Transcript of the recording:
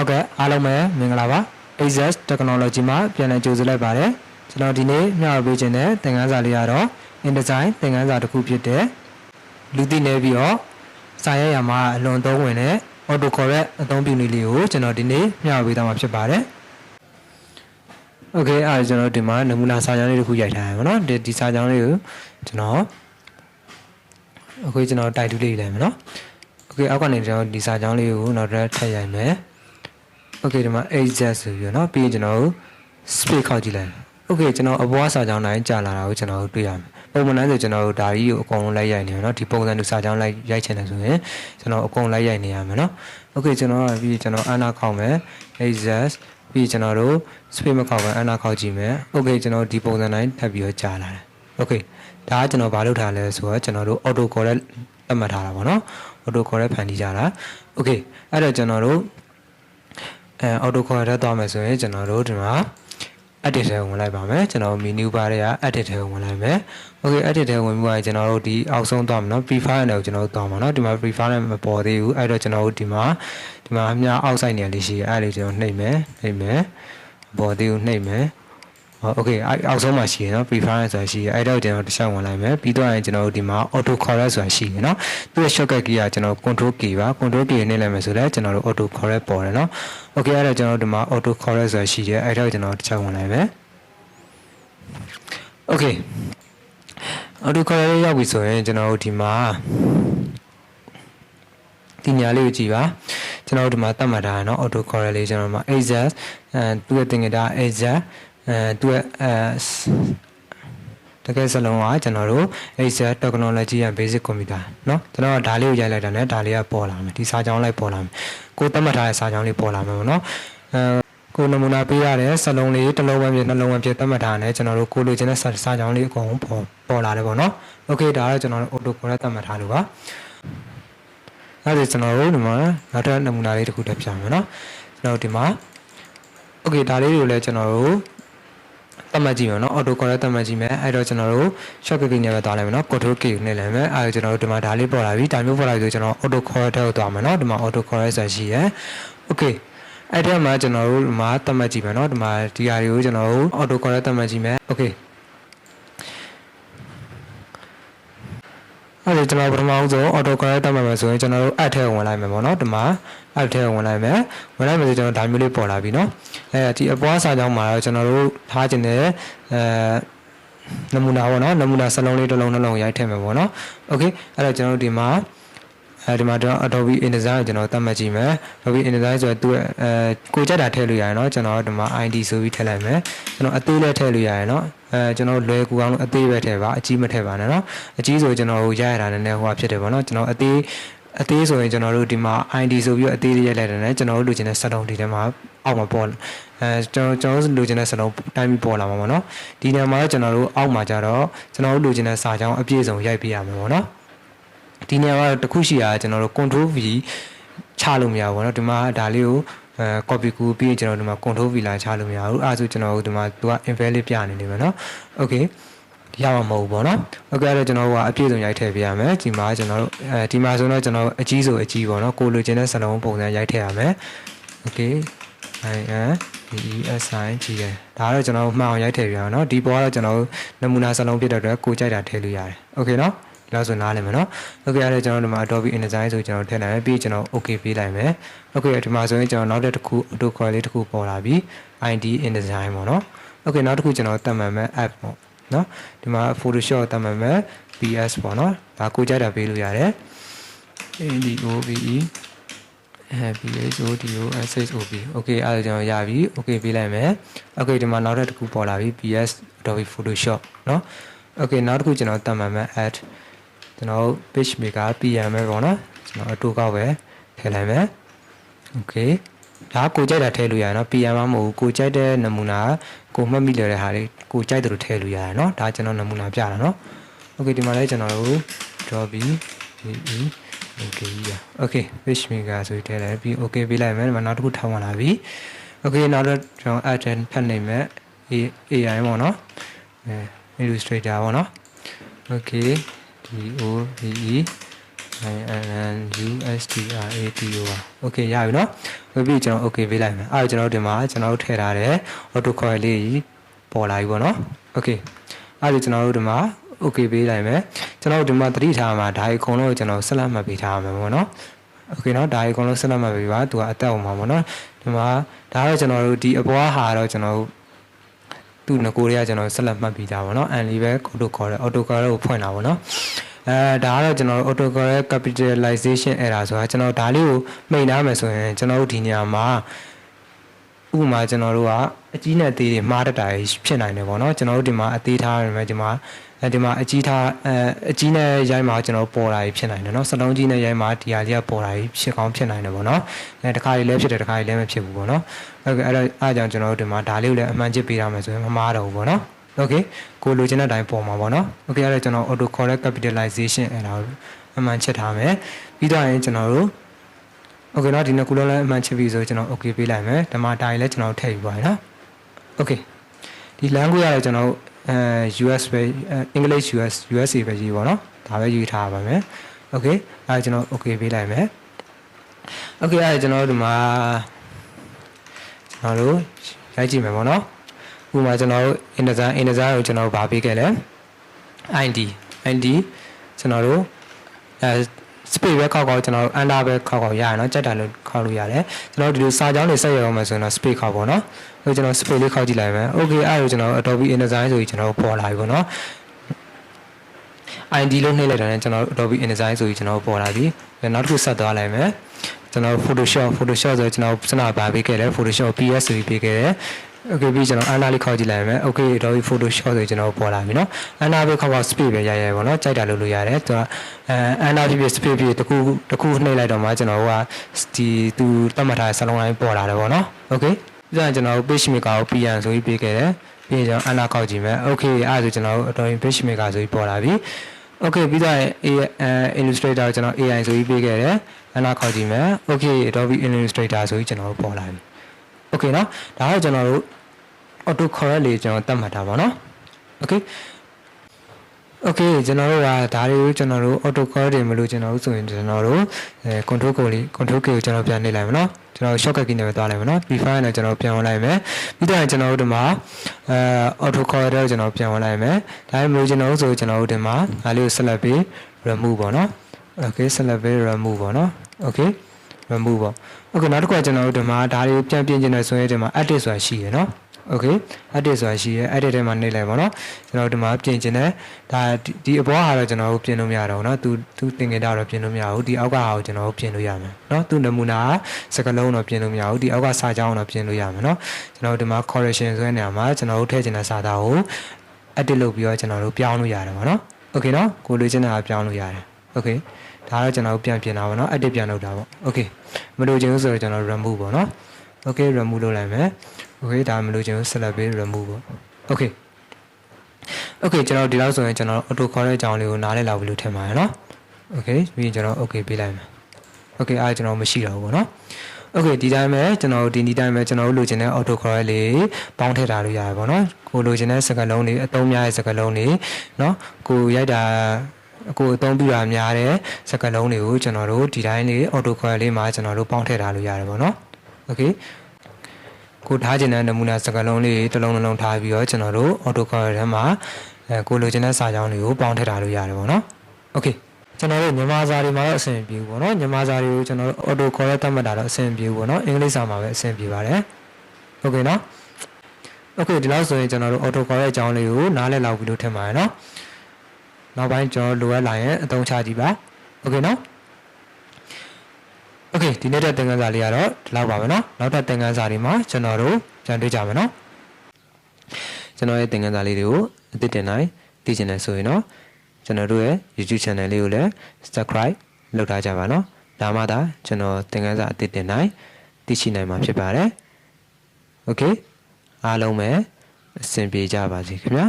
ဟုတ်ကဲ့အားလုံးပဲမင်္ဂလာပါ Access Technology မှာပြန်လည်ကြိုဆိုလိုက်ပါတယ်ကျွန်တော်ဒီနေ့မျှဝေပေးခြင်းတဲ့သင်ခန်းစာလေးကတော့ InDesign သင်ခန်းစာတစ်ခုဖြစ်တဲ့လူသိနေပြီးတော့စာရိုက်ရမှာအလွန်သုံးဝင်တဲ့ Autocorrect အသုံးပြုနည်းလေးကိုကျွန်တော်ဒီနေ့မျှဝေပေးသွားမှာဖြစ်ပါတယ် Okay အဲ့ဒါကျွန်တော်ဒီမှာနမူနာစာကြောင်းလေးတစ်ခုရိုက်ထားရမယ်နော်ဒီစာကြောင်းလေးကိုကျွန်တော်အခုကျွန်တော်တိုက်တူးလေးလိုက်မယ်နော် Okay အောက်ကနေကျွန်တော်ဒီစာကြောင်းလေးကိုနောက်ထပ်ထပ်ရိုက်မယ် Okay ဒီမှာ access ဆိုပြီးတော့เนาะပြီးရင်ကျွန်တော် space ခောက်ကြည့်လိုက် Okay ကျွန်တော်အပေါ်စာကြောင်းတိုင်းကြာလာတာကိုကျွန်တော်တွေ့ရမယ်ပုံမှန်တိုင်းဆိုကျွန်တော်ဒါကြီးကိုအကုန်လုံးလိုက်ရိုက်နေမယ်เนาะဒီပုံစံတူစာကြောင်းလိုက်ရိုက်ချင်တယ်ဆိုရင်ကျွန်တော်အကုန်လိုက်ရိုက်နေရမယ်เนาะ Okay ကျွန်တော်ပြီးကျွန်တော်အနာခောက်မယ် access ပြီးကျွန်တော်တို့ space မခောက်ပဲအနာခောက်ကြည့်မယ် Okay ကျွန်တော်ဒီပုံစံတိုင်းထပ်ပြီးတော့ကြာလာတယ် Okay ဒါကကျွန်တော်ဘာလုပ်ထားလဲဆိုတော့ကျွန်တော်တို့ autocorrect သတ်မှတ်ထားတာပေါ့เนาะ autocorrect ဖန်တီးကြတာ Okay အဲ့တော့ကျွန်တော်တို့autocorrect သွားမယ်ဆိုရင်ကျွန်တော်တို့ဒီမှာ edit ထဲဝင်လိုက်ပါမယ်ကျွန်တော် menu bar တွေက edit ထဲဝင်လိုက်မယ် Okay edit ထဲဝင်ပြီးတော့ကျွန်တော်တို့ဒီအောက်ဆုံးသွားမယ်เนาะ prefire နဲ့ကိုကျွန်တော်တို့သွားမှာเนาะဒီမှာ prefire နဲ့မပေါ်သေးဘူးအဲ့တော့ကျွန်တော်တို့ဒီမှာအများအောက်ဆိုင်နေလေးရှိတယ်အဲ့ဒါလေးကျွန်တော်နှိပ်မယ်ပေါ်သေးကိုနှိပ်မယ်Okay အောက်ဆုံးမှာရှိရနော် prefire ဆိုတာရှိရအဲ့တော့ကျွန်တော်တစ်ချက်ဝင်လိုက်မယ်ပြီးတော့ရင်ကျွန်တော်တို့ဒီမှာ autocorrect ဆိုတာရှိရနော်သူ့ရဲ့ shortcut key ကကျွန်တော် control key ပါ control key နဲ့လိုက်မယ်ဆိုတော့ကျွန်တော်တို့ autocorrect ပေါ်တယ်နော် Okay အဲ့တော့ကျွန်တော်တို့ဒီမှာ autocorrect ဆိုတာရှိတယ်အဲ့တော့ကျွန်တော်တစ်ချက်ဝင်လိုက်မယ် Okay autocorrect ရောက်ပြီဆိုရင်ကျွန်တော်တို့ဒီမှာဒီညာလေးကိုကြည့်ပါကျွန်တော်တို့ဒီမှာသတ်မှတ်ထားရနော် autocorrect လေးကျွန်တော်တို့မှာ access သူ့ရဲ့သင်္ကေတ accessသူ့ရဲ့တကယ်စလုံးကကျွန်တော်တို့ Access Technology and Basic Computer เนาะကျွန်တော်ဒါလေးကိုရိုက်လိုက်တာနဲ့ဒါလေးကပေါ်လာမယ်ဒီစာကြောင်းလိုက်ပေါ်လာမယ်ကိုသတ်မှတ်ထားတဲ့စာကြောင်းလေးပေါ်လာမယ်ပေါ့เนาะကိုနမူနာပေးရတဲ့စလုံးလေးတစ်လုံးပဲဖြစ်နှလုံးပဲဖြစ်သတ်မှတ်ထားတယ်ကျွန်တော်တို့ကိုလိုချင်တဲ့စာကြောင်းလေးအကုန်ပေါ်လာတယ်ပေါ့เนาะ Okay ဒါကတော့ကျွန်တော်တို့ Autocorrect သတ်မှတ်ထားလို့ပါအဲ့ဒါကျွန်တော်တို့ဒီမှာနောက်ထပ်နမူနာလေးတစ်ခုတက်ပြမယ်เนาะကျွန်တော်ဒီမှာ Okay ဒါလေးတွေကိုလည်းကျွန်တော်တို့သတ်မှတ်ကြည့်မယ်နော် autocorrect သတ်မှတ်ကြည့်မယ်အဲ့တော့ကျွန်တော်တို့ shortcut key နဲ့ပဲသွားလိုက်မယ်နော် control key နဲ့လည်းမယ်အဲ့တော့ကျွန်တော်တို့ဒီမှာဒါလေးပေါ်လာပြီဒါမျိုးပေါ်လာပြီဆိုကျွန်တော် autocorrect ထဲကိုသွားမယ်နော်ဒီမှာ autocorrect ဆိုတာရှိရယ် Okay အဲ့ဒီမှာကျွန်တော်တို့ဒီမှာသတ်မှတ်ကြည့်မယ်နော်ဒီမှာဒီဟာတွေကိုကျွန်တော်တို့ autocorrect သတ်မှတ်ကြည့်မယ် Okay အဲ့ဒါကျွန်တော်ပထမဆုံး autocorrect သတ်မှတ်မယ်ဆိုရင်ကျွန်တော်တို့ add ထဲဝင်လိုက်မယ်ပေါ့နော်ဒီမှာ add ထဲဝင်လိုက်မယ်ဆိုကျွန်တော်ဒါမျိုးလေးပေါ်လာပြီเนาะအဲဒီအပွားစာကြောင်းမှာတော့ကျွန်တော်တို့ထားခြင်းတဲ့နမူနာပေါ့နော်နမူနာစလုံးလေးတစ်လုံးနှလုံးရိုက်ထည့်မယ်ပေါ့နော် Okay အဲ့တော့ကျွန်တော်တို့ဒီမှာကျွန်တော် Adobe InDesign ကိုကျွန်တော်သတ်မှတ်ကြည့်မယ် Adobe InDesign ဆိုတော့သူကိုကြက်တာထည့်လို့ရတယ်เนาะကျွန်တော်ဒီမှာ ID ဆိုပြီးထည့်လိုက်မယ်ကျွန်တော်အသေးလေးထည့်လို့ရတယ်เนาะကျွန်တော်လွယ်ကူအောင်လို့အသေးပဲထည့်ပါအကြီးမထည့်ပါနဲ့เนาะအကြီးဆိုကျွန်တော်ရရတာနည်းနည်းဟိုဖြစ်တယ်ပေါ့နော်ကျွန်တော်အသေးဆိုရင်ကျွန်တော်တို့ဒီမှာ ID ဆိုပြီးအသေးလေးရိုက်လိုက်တယ်နဲ့ကျွန်တော်တို့လိုချင်တဲ့စက်လုံးဒီထဲမှာအောက်မှာပေါ်ကျွန်တော်လိုချင်တဲ့စက်လုံးတိုင်းပြီးပေါ်လာမှာပေါ့နော်ဒီနေရာမှာကျွန်တော်တို့အောက်မှာကြတော့ကျွန်တော်တို့လိုချင်တဲ့စာကြောင်းအပြည့်စုံရိုက်ပြရမှာပေါ့နော်ဒီနေရာမှာတစ်ခုရှိတာကျွန်တော်တို့ control V ချလို့မရဘူးပေါ့နော်ဒီမှာဒါလေးကိုcopy ကူပြီးရင်ကျွန်တော်ဒီမှာ control V လာချလို့မရဘူးအဲဒါဆိုကျွန်တော်တို့ဒီမှာသူက invalid ပြနေနေမယ်နော် Okayရမှာမဟုတ်ဘူးပေါ့နော် Okay အဲ့တော့ကျွန်တော်တို့ကအပြည့်စုံရိုက်ထည့်ပေးရမယ်ဒီမှာကျွန်တော်တို့ဒီမှာဆိုတော့ကျွန်တော်အကြီးဆိုအကြီးပေါ့နော်ကိုလိုချင်တဲ့စလုံးပုံစံရိုက်ထည့်ရမယ် Okay INDESIGN ကြီးတယ်ဒါကတော့ကျွန်တော်မှန်အောင်ရိုက်ထည့်ပြရအောင်နော်ဒီပေါ်ကတော့ကျွန်တော်နမူနာစလုံးပြတဲ့အတွက်ကိုကြိုက်တာထည့်လို့ရတယ် Okay နော်ဒီလောက်ဆိုနားလည်မယ်နော် Okay အဲ့တော့ကျွန်တော်ဒီမှာ Adobe InDesign ဆိုကျွန်တော်ထည့်လိုက်မယ်ပြီးကျွန်တော် Okay ပေးလိုက်မယ် Okay ဒီမှာဆိုရင်ကျွန်တော်နောက်တစ်ခု Autocorrect လေးတစ်ခုပေါ်လာပြီ ID InDesign ပေါ့နော် Okay နောက်တစ်ခုကျွန်တော်သတ်မှတ်မယ် app ပေါ့နော်ဒီမှာ Photoshop သတ်မှတ်မယ် PS ပေါ့နော်ဒါကိုကြိုက်တာပေးလို့ရတယ် ADOBE PHODOSHOP Okay အဲ့ဒါကျွန်တော်ရပြီ Okay ပေးလိုက်မယ် Okay ဒီမှာနောက်တစ်ခုပေါ်လာပြီ PS Adobe Photoshop နော် Okay နောက်တစ်ခုကျွန်တော်သတ်မှတ်မယ် add ကျွန်တော် page maker PM ပဲပေါ့နော်ကျွန်တော်အတူကောက်ပဲထည့်လိုက်မယ် Okay ဒါကိုကြိုက်တာထည့်လို့ရတယ်နော် PM မဟုတ်ဘူးကိုကြိုက်တဲ့နမူနာကိုမှတ်မိတဲ့ဟာလေးကိုကြိုက်တယ်လို့ထည့်လို့ရတယ်နော်ဒါကျွန်တော်နမူနာပြတာနော် Okay ဒီမှာလည်းကျွန်တော်တို့ Adobe Okay page maker ဆိုထည့်လိုက်ပြီး Okay ပေးလိုက်မယ်ဒီမှာနောက်တစ်ခုထောင်းလာပြီ Okay နောက်တော့ကျွန်တော် add ဖတ်နိုင်မယ် AI ပေါ့နော်Illustrator ပေါ့နော် Okay DOVE INUSTRATO okay ရပြီเนาะပြီးကျွန်တော် okay ပေးလိုက်မယ်အဲ့ကျွန်တော်ဒီမှာကျွန်တော်ထည့်ထားတယ် autocorrect လေးပေါ်လာပြီပေါ့เนาะ okay အဲ့ကျွန်တော်တို့ဒီမှာ okay ပေးလိုက်မယ်ကျွန်တော်ဒီမှာသတိထားမှာဒါအကုန်လုံးကိုကျွန်တော်ဆက်လက်မှတ်ပေးထားမှာပေါ့เนาะ okay เนาะဒါအကုန်လုံးဆက်လက်မှတ်ပေးပါသူကအတက်အောင်ပါပေါ့เนาะဒီမှာဒါတော့ကျွန်တော်တို့ဒီအပွားဟာတော့ကျွန်တော်သူ့ငကိုတွေကကျွန်တော်ဆက်လက်မှတ်ပြီးသားပေါ့เนาะ and လေးပဲ autocorrect ကိုဖွင့်တာပေါ့เนาะဒါကတော့ကျွန်တော်တို့ autocorrect capitalization error ဆိုတာကျွန်တော်ဒါလေးကိုမိတ်နာမယ်ဆိုရင်ကျွန်တော်တို့ဒီနေရာမှာဥပမာကျွန်တော်တို့ကအကြီးနဲ့အသေးတွေမှားတတ်တာဖြစ်နိုင်တယ်ပေါ့เนาะကျွန်တော်တို့ဒီမှာအသေးထားရမယ်ဒီမှာအကြီးထားအကြီးနဲ့ရိုင်းမှာကျွန်တော်ပေါ်တာဖြစ်နိုင်တယ်เนาะစလုံးကြီးနဲ့ရိုင်းမှာဒီဟာလေးကပေါ်တာဖြစ်ကောင်းဖြစ်နိုင်တယ်ပေါ့เนาะတခါလေးလည်းဖြစ်တယ်တခါလေးလည်းမဖြစ်ဘူးပေါ့เนาะဟုတ်ကဲ့အဲ့ကြောင့်ကျွန်တော်တို့ဒီမှာဒါလေးကိုလည်းအမှန်ချစ်ပေးရမယ်ဆိုရင်မမှားတော့ဘူးပေါ့เนาะokay ကိုလိုချင်တဲ့အတိုင်းပေါ်မှာပေါ့เนาะ okay အဲ့ဒါကျွန်တော် autocorrect capitalization အဲ့ဒါအမှန်ချက်ထားမယ်ပြီးတော့ရင်ကျွန်တော်တို့ okay เนาะဒီနှစ်ခုလုံးလည်းအမှန်ချက်ပြီးဆိုကျွန်တော် okay ပေးလိုက်မယ်ဓမ္မတိုင်းလည်းကျွန်တော်ထည့်ပြီးပါရနော် okay ဒီ language ရတယ်ကျွန်တော်US ပဲ English USA ပဲရေးပါเนาะဒါပဲရေးထားပါမယ် okay အဲ့ကျွန်တော် okay ပေးလိုက်မယ် okay အဲ့ကျွန်တော်ဒီမှာကျွန်တော်တို့ရိုက်ကြည့်မယ်ပေါ့เนาะဥပမာကျွန်တော်တို့ InDesign ကိုကျွန်တော်ဗာပေးခဲ့လဲ ID ကျွန်တော်တို့space ပဲခောက်ကျွန်တော်တို့ under ပဲခောက်ရရနော်ကြက်တာလို့ခောက်လို့ရတယ်ကျွန်တော်တို့ဒီလိုစာကြောင်းတွေဆက်ရအောင်မယ်ဆိုရင်တော့ space ခောက်ပေါ့နော်ဆိုကျွန်တော် space လေးခောက်ကြည့်လိုက်မယ် okay အဲ့ဒါကိုကျွန်တော် Adobe InDesign ဆိုပြီးကျွန်တော်ပေါ်လာပြီပေါ့နော် ID လို့နှိပ်လိုက်တာနဲ့ကျွန်တော် Adobe InDesign ဆိုပြီးကျွန်တော်ပေါ်လာပြီနောက်တစ်ခုဆက်သွားလိုက်မယ်ကျွန်တော် Photoshop ဆိုကျွန်တော်စနဗာပေးခဲ့တယ် Photoshop PS ဆိုပြီးပေးခဲ့တယ် okay ပြီးကျွန်တော် Anna လေးခေါက်ကြည့်လိုက်မယ် okay တော့ Photoshop ဆိုကျွန်တော်ပေါ်လာပြီเนาะ Anna ပဲခေါက်ပါ space ပဲရပေါ့เนาะကြိုက်တာလို့ရတယ်သူကAnna ဖြစ် space ဖြစ်တခုနှိပ်လိုက်တော့မှကျွန်တော်ကဒီသူတတ်မှတ်ထားတဲ့စလုံးတိုင်းပေါ်လာတယ်ပေါ့เนาะ okay ပြီးတော့ကျွန်တော် page maker ကို PM ဆိုပြီးပေးခဲ့တယ်ပြီးရင်ကျွန်တော် Anna ခေါက်ကြည့်မယ် okay အဲ့ဒါဆိုကျွန်တော် page maker ဆိုပြီးပေါ်လာပြီ okay ပြီးတော့ Illustrator ကိုကျွန်တော် AI ဆိုပြီးပေးခဲ့တယ် Anna ခေါက်ကြည့်မယ် okay Adobe Illustrator ဆိုပြီးကျွန်တော်ပေါ်လာပြီokay เนาะဒါကကျွန်တော်တို့ autocorrect လေးကျွန်တော်တတ်မှတ်တာပါเนาะ okay ကျွန်တော်တို့ကဒါတွေကိုကျွန်တော်တို့ autocorrect တွေမလို့ကျွန်တော်တို့ဆိုရင်ကျွန်တော်တို့control key ကိုကျွန်တော်ပြန်နှိပ်လိုက်မယ်เนาะကျွန်တော် shortcut key နဲ့ပဲသွားလိုက်မယ်เนาะ prefire နဲ့ကျွန်တော်ပြန်ဝင်လိုက်မယ်ပြီးတော့ကျွန်တော်တို့ဒီမှာautocorrect ကိုကျွန်တော်ပြန်ဝင်လိုက်မယ်ဒါပေမဲ့ကျွန်တော်တို့ဆိုကျွန်တော်တို့ဒီမှာဒါလေးကို select ပြီး remove ပေါ့เนาะ okay select ပြီး remove ပေါ့เนาะ okay remove ပေါ့ okay နောက်တစ်ခုကကျွန်တော်တို့ဒီမှာဒါတွေပြန်ပြင်ချင်တယ်ဆိုရင်ဒီမှာ edit ဆိုတာရှိရယ်เนาะ okay edit ဆိုတာရှိရယ် edit ထဲမှာနှိပ်လိုက်ပါเนาะကျွန်တော်ဒီမှာပြင်ချင်တယ်ဒါဒီအပေါ်ဟာတော့ကျွန်တော်တို့ပြင်လို့မရတော့เนาะသူသင်္ကေတတော့ပြင်လို့မရဘူးဒီအောက်ကဟာကိုကျွန်တော်တို့ပြင်လို့ရမယ်เนาะသူနမူနာစကလုံးတော့ပြင်လို့မရဘူးဒီအောက်ကစာကြောင်းတော့ပြင်လို့ရမယ်เนาะကျွန်တော်တို့ဒီမှာ correction ဆိုတဲ့နေရာမှာကျွန်တော်တို့ထည့်ချင်တဲ့စာသားကို edit လုပ်ပြီးတော့ကျွန်တော်တို့ပြောင်းလို့ရတယ်ပါเนาะ okay เนาะကိုလိုချင်တာပြောင်းလို့ရတယ် okay ဒါတော့ကျွန်တော်တို့ပြန်ပြင်တာပါเนาะ edit ပြန်လုပ်တာပေါ့ okay မလိုချင်ဘူးဆိုတော့ကျွန်တော် remove ပေါ့เนาะ okay remove လုပ်လိုက်မယ် okay ဒါမလို့ကျွန်တော် select ပေး remove ပေါ့ okay ကျွန်တော်ဒီလောက်ဆိုရင်ကျွန်တော် autocorrect အကြောင်းလေးကိုနားလည်လောက်ပြီလို့ထင်ပါတယ်เนาะ okay ပြီးရင်ကျွန်တော် okay ပေးလိုက်မယ် okay အားကျွန်တော်မရှိတော့ဘူးပေါ့เนาะ okay ဒီတိုင်းပဲကျွန်တော်ဒီတိုင်းပဲကျွန်တော်လိုချင်တဲ့ autocorrect လေးပေါင်းထည့်ထားလို့ရတယ်ပေါ့เนาะကိုလိုချင်တဲ့စကားလုံးတွေအသုံးများတဲ့စကားလုံးတွေเนาะကိုရိုက်တာကိုအသုံးပြုတာများတဲ့စကားလုံးတွေကိုကျွန်တော်တို့ဒီတိုင်းလေး autocorrect လေးမှာကျွန်တော်တို့ပေါင်းထည့်ထားလို့ရတယ်ပေါ့เนาะ okay ကိုထားခြင်းတဲ့နမူနာစကားလုံးလေးတစ်လုံးလုံးထားပြီးတော့ကျွန်တော်တို့ autocorrect ထဲမှာကိုလိုချင်တဲ့စာကြောင်းတွေကိုပေါင်းထည့်ထားလို့ရတယ်ပေါ့နော် okay ကျွန်တော်တို့မြန်မာစာတွေမှာတော့အဆင်ပြေဘူးပေါ့နော်မြန်မာစာတွေကိုကျွန်တော်တို့ autocorrect သတ်မှတ်တာတော့အဆင်ပြေဘူးပေါ့နော်အင်္ဂလိပ်စာမှာပဲအဆင်ပြေပါတယ် okay နော် okay ဒီလောက်ဆိုရင်ကျွန်တော်တို့ autocorrect အကြောင်းလေးကိုနားလည်လောက်ပြီလို့ထင်ပါတယ်နော်နောက်ပိုင်းကျွန်တော်လိုအပ်လာရင်အသုံးချကြည့်ပါ okay နော်okay ဒီနေ့တဲ့သင်ခန်းစာလေးကတော့ဒီလောက်ပါပဲเนาะနောက်ထပ်သင်ခန်းစာတွေမှာကျွန်တော်တို့ပြန်တွေ့ကြမယ်เนาะကျွန်တော်ရဲ့သင်ခန်းစာလေးတွေကိုအသစ်တင်နိုင်သိချင်တယ်ဆိုရင်เนาะကျွန်တော်တို့ရဲ့ YouTube channel လေးကိုလည်း subscribe လုပ်ထားကြပါเนาะဒါမှသာကျွန်တော်သင်ခန်းစာအသစ်တင်နိုင်သိရှိနိုင်မှာဖြစ်ပါတယ် okay အားလုံးပဲအဆင်ပြေကြပါစေခင်ဗျာ